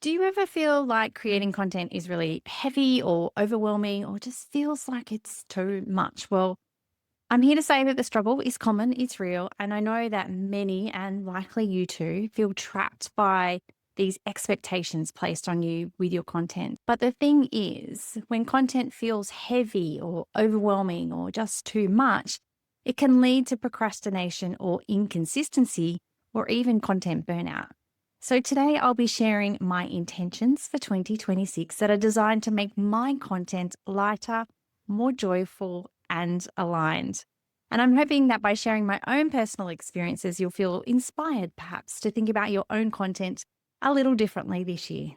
Do you ever feel like creating content is really heavy or overwhelming or just feels like it's too much? Well, I'm here to say that the struggle is common, it's real, and I know that many, and likely you too, feel trapped by these expectations placed on you with your content. But the thing is, when content feels heavy or overwhelming or just too much, it can lead to procrastination or inconsistency or even content burnout. So, today I'll be sharing my intentions for 2026 that are designed to make my content lighter, more joyful, and aligned. And I'm hoping that by sharing my own personal experiences, you'll feel inspired perhaps to think about your own content a little differently this year.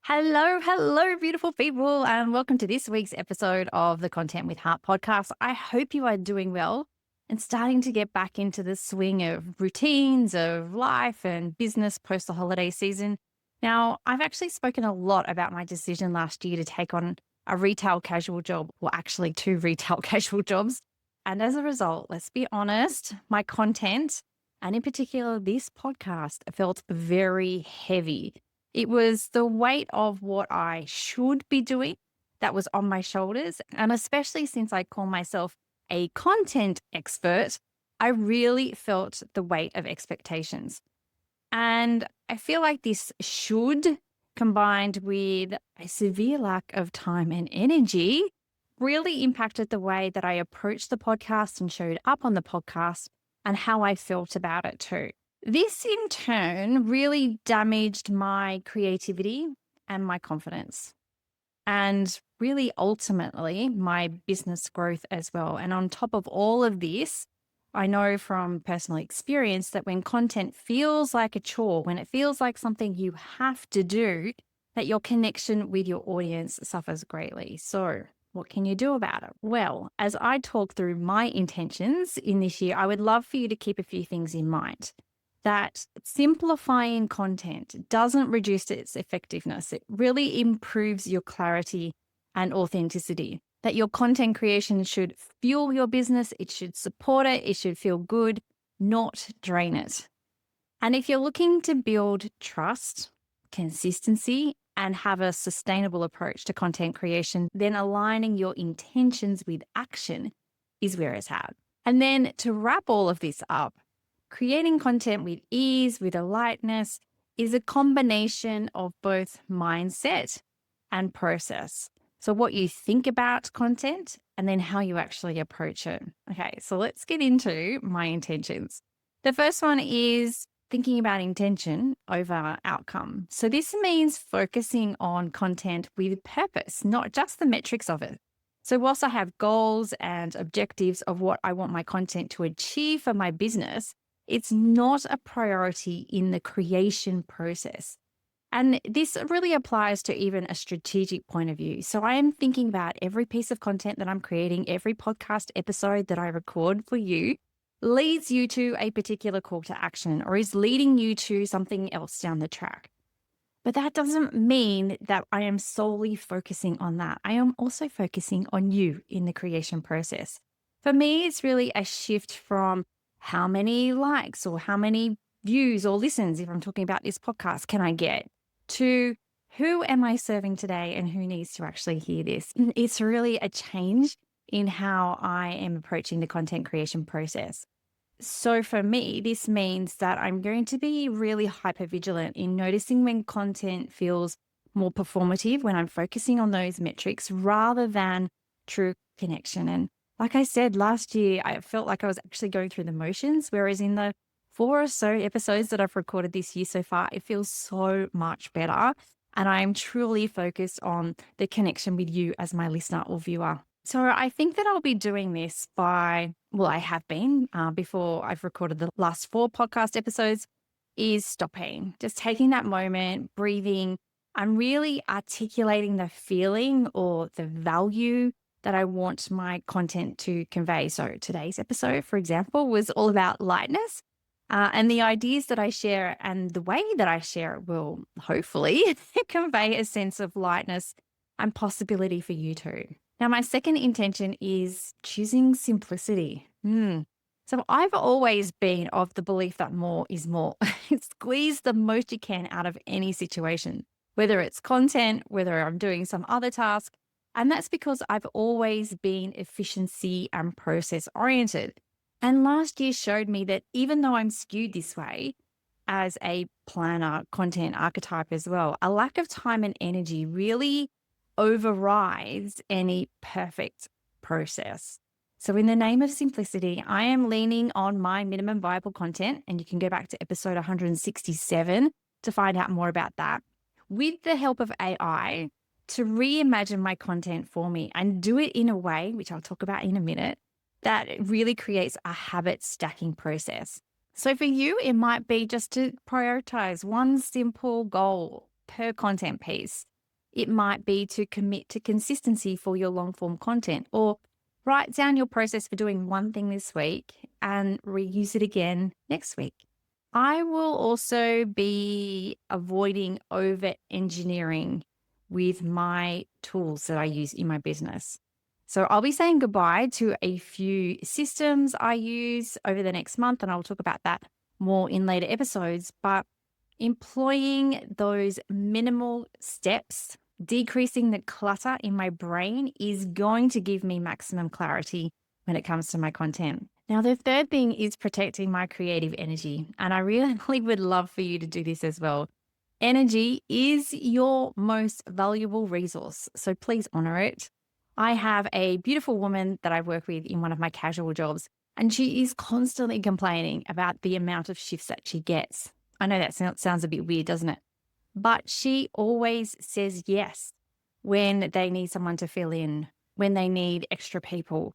Hello, beautiful people, and welcome to this week's episode of the Content with Heart podcast. I hope you are doing well and starting to get back into the swing of routines of life and business post the holiday season. Now, I've actually spoken a lot about my decision last year to take on a retail casual job, or actually two retail casual jobs. And as a result, let's be honest, my content, and in particular this podcast, felt very heavy. It was the weight of what I should be doing that was on my shoulders. And especially since I call myself a content expert, I really felt the weight of expectations. And I feel like this should, combined with a severe lack of time and energy, really impacted the way that I approached the podcast and showed up on the podcast and how I felt about it too. This in turn really damaged my creativity and my confidence, and really ultimately my business growth as well. And on top of all of this, I know from personal experience that when content feels like a chore, when it feels like something you have to do, that your connection with your audience suffers greatly. So, what can you do about it? Well, as I talk through my intentions in this year, I would love for you to keep a few things in mind. That simplifying content doesn't reduce its effectiveness. It really improves your clarity and authenticity. That your content creation should fuel your business, it should support it, it should feel good, not drain it. And if you're looking to build trust, consistency, and have a sustainable approach to content creation, then aligning your intentions with action is where it's at. And then to wrap all of this up, creating content with ease, with a lightness, is a combination of both mindset and process. So, what you think about content and then how you actually approach it. Okay, so let's get into my intentions. The first one is thinking about intention over outcome. So, this means focusing on content with purpose, not just the metrics of it. So, whilst I have goals and objectives of what I want my content to achieve for my business, it's not a priority in the creation process. And this really applies to even a strategic point of view. So I am thinking about every piece of content that I'm creating, every podcast episode that I record for you leads you to a particular call to action or is leading you to something else down the track. But that doesn't mean that I am solely focusing on that. I am also focusing on you in the creation process. For me, it's really a shift from how many likes or how many views or listens, if I'm talking about this podcast, can I get, to who am I serving today and who needs to actually hear this. It's really a change in how I am approaching the content creation process. So for me, this means that I'm going to be really hyper vigilant in noticing when content feels more performative, when I'm focusing on those metrics rather than true connection. And like I said, last year, I felt like I was actually going through the motions, whereas in the four or so episodes that I've recorded this year so far, it feels so much better. And I'm truly focused on the connection with you as my listener or viewer. So I think that I'll be doing this I have been before I've recorded the last four podcast episodes, is stopping, just taking that moment, breathing. I'm really articulating the feeling or the value that I want my content to convey. So today's episode, for example, was all about lightness. And the ideas that I share and the way that I share it will hopefully convey a sense of lightness and possibility for you too. Now, my second intention is choosing simplicity. So I've always been of the belief that more is more. Squeeze the most you can out of any situation, whether it's content, whether I'm doing some other task. And that's because I've always been efficiency and process oriented. And last year showed me that even though I'm skewed this way as a planner, content archetype as well, a lack of time and energy really overrides any perfect process. So, in the name of simplicity, I am leaning on my minimum viable content, and you can go back to episode 167 to find out more about that, with the help of AI to reimagine my content for me and do it in a way, which I'll talk about in a minute, that it really creates a habit stacking process. So, for you, it might be just to prioritize one simple goal per content piece. It might be to commit to consistency for your long form content, or write down your process for doing one thing this week and reuse it again next week. I will also be avoiding over engineering with my tools that I use in my business. So I'll be saying goodbye to a few systems I use over the next month, and I'll talk about that more in later episodes. But employing those minimal steps, decreasing the clutter in my brain is going to give me maximum clarity when it comes to my content. Now, the third thing is protecting my creative energy. And I really would love for you to do this as well. Energy is your most valuable resource, so please honor it. I have a beautiful woman that I work with in one of my casual jobs, and she is constantly complaining about the amount of shifts that she gets. I know that sounds a bit weird, doesn't it? But she always says yes when they need someone to fill in, when they need extra people.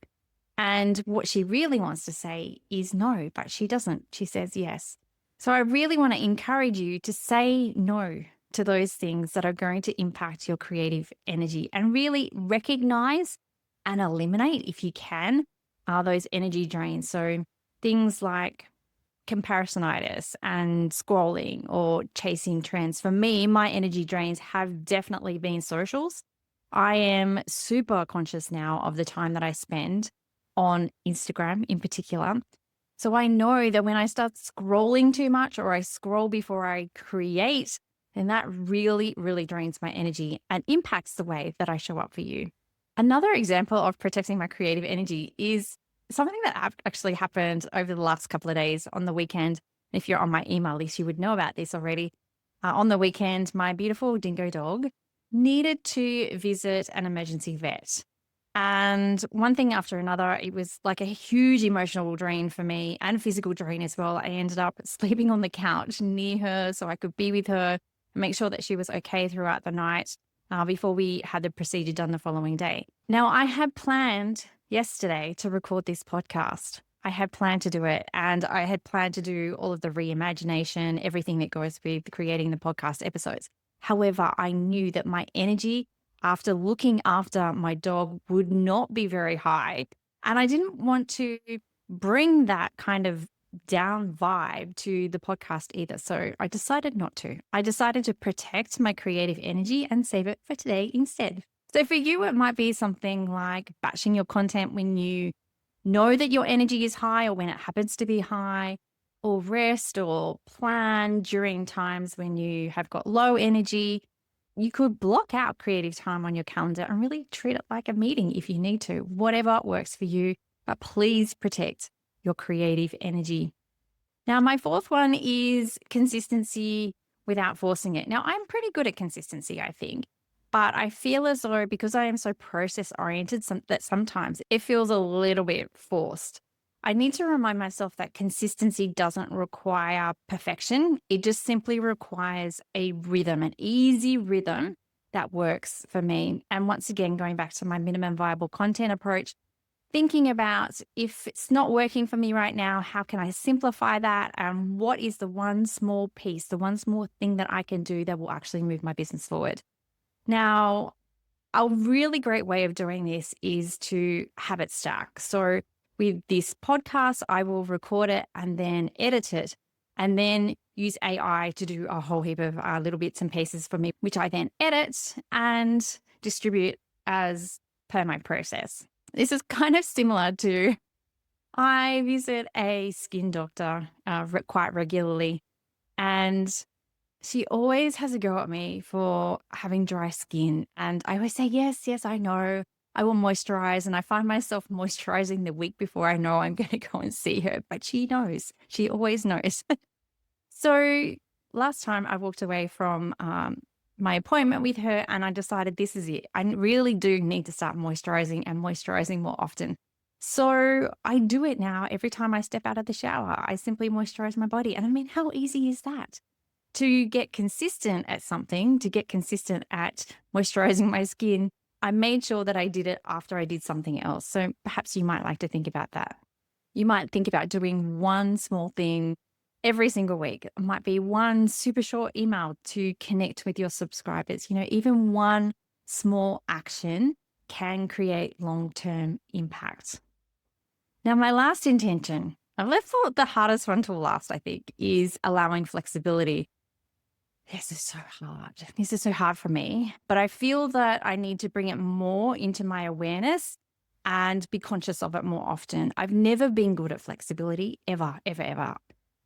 And what she really wants to say is no, but she doesn't. She says yes. So I really want to encourage you to say no to those things that are going to impact your creative energy, and really recognize and eliminate, if you can, those energy drains. So things like comparisonitis and scrolling or chasing trends. For me, my energy drains have definitely been socials. I am super conscious now of the time that I spend on Instagram in particular. So I know that when I start scrolling too much, or I scroll before I create, then that really, really drains my energy and impacts the way that I show up for you. Another example of protecting my creative energy is something that actually happened over the last couple of days on the weekend. If you're on my email list, you would know about this already. On the weekend, my beautiful dingo dog needed to visit an emergency vet. And one thing after another, it was like a huge emotional drain for me, and physical drain as well. I ended up sleeping on the couch near her so I could be with her and make sure that she was okay throughout the night before we had the procedure done the following day. Now, I had planned yesterday to record this podcast. I had planned to do it, and I had planned to do all of the reimagination, everything that goes with creating the podcast episodes. However, I knew that my energy after looking after my dog would not be very high. And I didn't want to bring that kind of down vibe to the podcast either. So I decided not to. I decided to protect my creative energy and save it for today instead. So for you, it might be something like batching your content when you know that your energy is high, or when it happens to be high, or rest or plan during times when you have got low energy. You could block out creative time on your calendar and really treat it like a meeting if you need to, whatever works for you. But please protect your creative energy. Now, my fourth one is consistency without forcing it. Now, I'm pretty good at consistency, I think, but I feel as though because I am so process oriented, that sometimes it feels a little bit forced. I need to remind myself that consistency doesn't require perfection. It just simply requires a rhythm, an easy rhythm that works for me. And once again, going back to my minimum viable content approach, thinking about if it's not working for me right now, how can I simplify that? And what is the one small piece, the one small thing that I can do that will actually move my business forward? Now, a really great way of doing this is to habit stack. So with this podcast, I will record it and then edit it, and then use AI to do a whole heap of little bits and pieces for me, which I then edit and distribute as per my process. This is kind of similar to I visit a skin doctor quite regularly, and she always has a go at me for having dry skin. And I always say, yes, yes, I know. I will moisturize. And I find myself moisturizing the week before I know I'm going to go and see her. But she knows. She always knows. So last time I walked away from my appointment with her and I decided this is it. I really do need to start moisturizing and moisturizing more often. So I do it now every time I step out of the shower. I simply moisturize my body. And I mean, how easy is that? To get consistent at something, to get consistent at moisturizing my skin, I made sure that I did it after I did something else. So perhaps you might like to think about that. You might think about doing one small thing every single week. It might be one super short email to connect with your subscribers. Even one small action can create long-term impact. Now, my last intention, I've left for the hardest one till last, I think, is allowing flexibility. This is so hard. This is so hard for me, but I feel that I need to bring it more into my awareness and be conscious of it more often. I've never been good at flexibility, ever, ever, ever.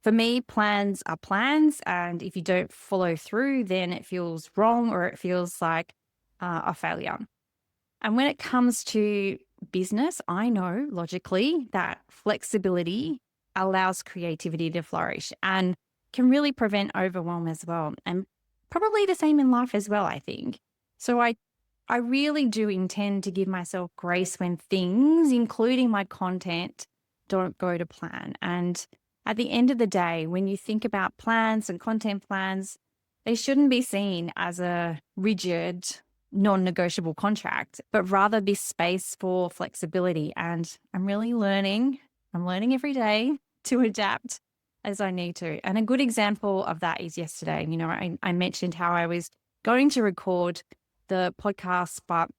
For me, plans are plans. And if you don't follow through, then it feels wrong or it feels like a failure. And when it comes to business, I know logically that flexibility allows creativity to flourish and can really prevent overwhelm as well. And probably the same in life as well, I think. So I really do intend to give myself grace when things, including my content, don't go to plan. And at the end of the day, when you think about plans and content plans, they shouldn't be seen as a rigid, non-negotiable contract, but rather this space for flexibility. And I'm learning every day to adapt as I need to. And a good example of that is yesterday. I mentioned how I was going to record the podcast, but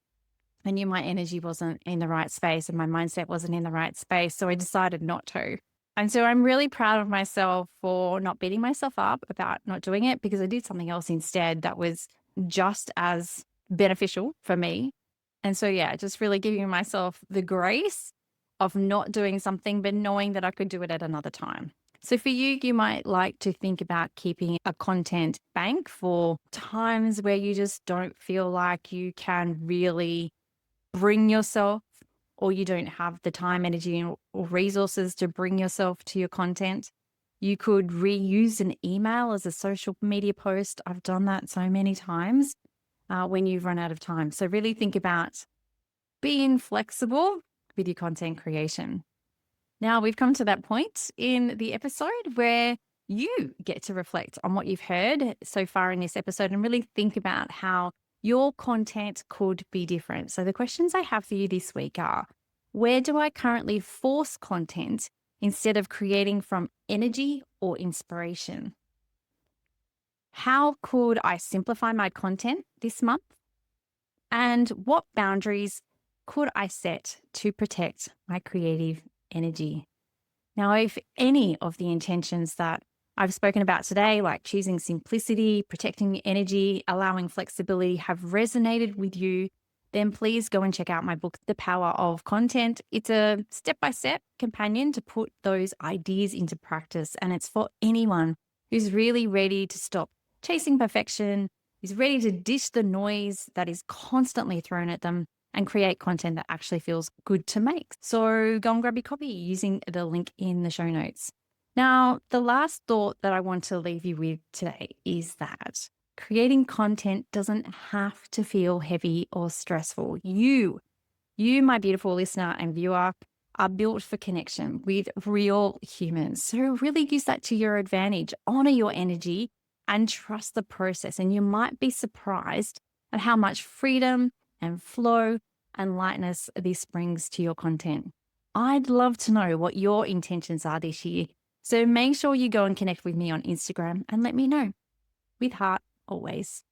I knew my energy wasn't in the right space and my mindset wasn't in the right space. So I decided not to. And so I'm really proud of myself for not beating myself up about not doing it, because I did something else instead that was just as beneficial for me. And so, yeah, just really giving myself the grace of not doing something, but knowing that I could do it at another time. So for you, you might like to think about keeping a content bank for times where you just don't feel like you can really bring yourself, or you don't have the time, energy, or resources to bring yourself to your content. You could reuse an email as a social media post. I've done that so many times when you've run out of time. So really think about being flexible with your content creation. Now we've come to that point in the episode where you get to reflect on what you've heard so far in this episode and really think about how your content could be different. So the questions I have for you this week are: where do I currently force content instead of creating from energy or inspiration? How could I simplify my content this month? And what boundaries could I set to protect my creative energy? Now, if any of the intentions that I've spoken about today, like choosing simplicity, protecting your energy, allowing flexibility, have resonated with you, then please go and check out my book, The Power of Content. It's a step-by-step companion to put those ideas into practice. And it's for anyone who's really ready to stop chasing perfection, who's ready to dish the noise that is constantly thrown at them and create content that actually feels good to make. So go and grab your copy using the link in the show notes. Now, the last thought that I want to leave you with today is that creating content doesn't have to feel heavy or stressful. You, my beautiful listener and viewer, are built for connection with real humans. So really use that to your advantage. Honor your energy and trust the process. And you might be surprised at how much freedom and flow and lightness this brings to your content. I'd love to know what your intentions are this year. So make sure you go and connect with me on Instagram and let me know. With heart, always.